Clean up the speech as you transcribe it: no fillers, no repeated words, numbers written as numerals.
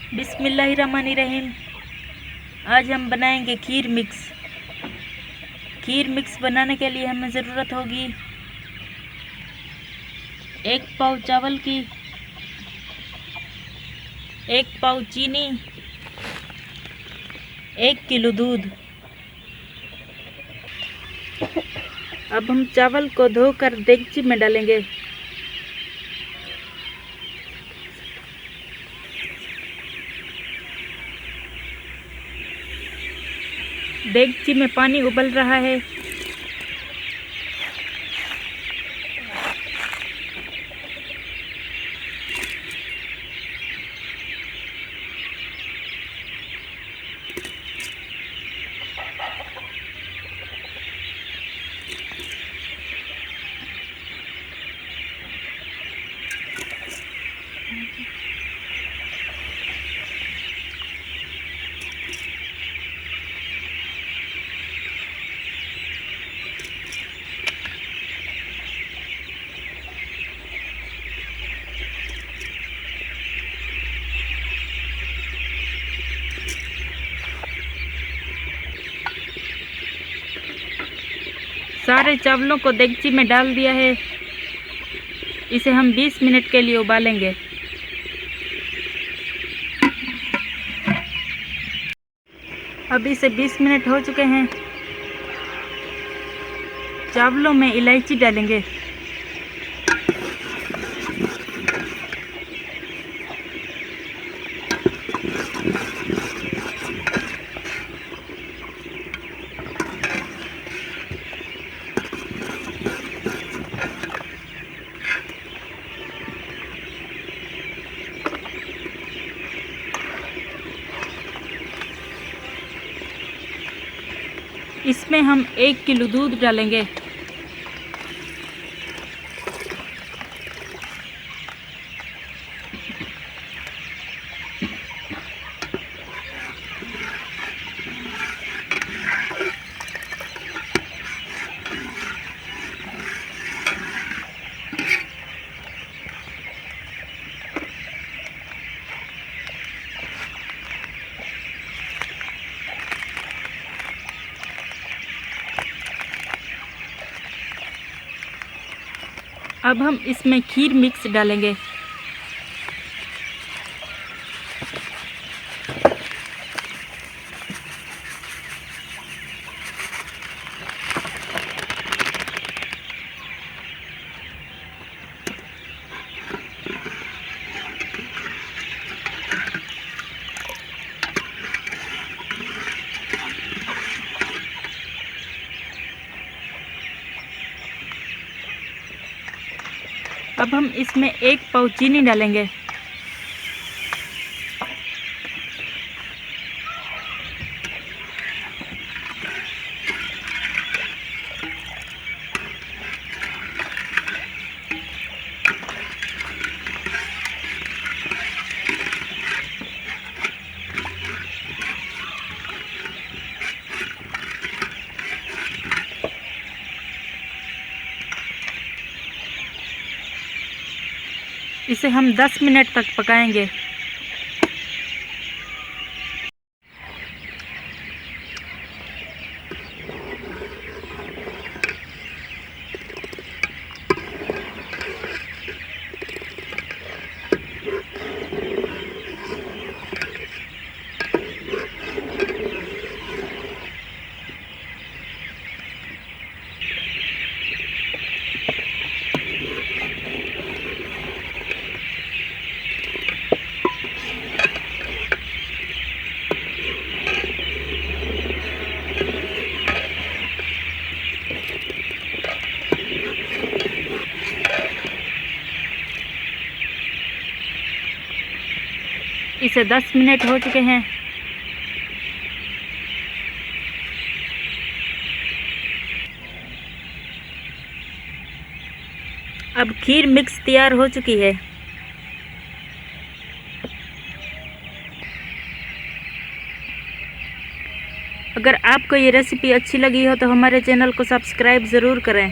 बिस्मिल्लाहिर्रहमानिर्रहीम। आज हम बनाएंगे खीर मिक्स। खीर मिक्स बनाने के लिए हमें ज़रूरत होगी 1 पाव चावल की, 1 पाव चीनी, 1 किलो दूध। अब हम चावल को धोकर देगची में डालेंगे। देगची में पानी उबल रहा है। सारे चावलों को देगची में डाल दिया है। इसे हम 20 मिनट के लिए उबालेंगे। अब इसे 20 मिनट हो चुके हैं। चावलों में इलायची डालेंगे। इसमें हम 1 किलो दूध डालेंगे। अब हम इसमें खीर मिक्स डालेंगे। अब हम इसमें 1 पाव चीनी डालेंगे। इसे हम 10 मिनट तक पकाएंगे। इसे 10 मिनट हो चुके हैं। अब खीर मिक्स तैयार हो चुकी है। अगर आपको ये रेसिपी अच्छी लगी हो तो हमारे चैनल को सब्सक्राइब ज़रूर करें।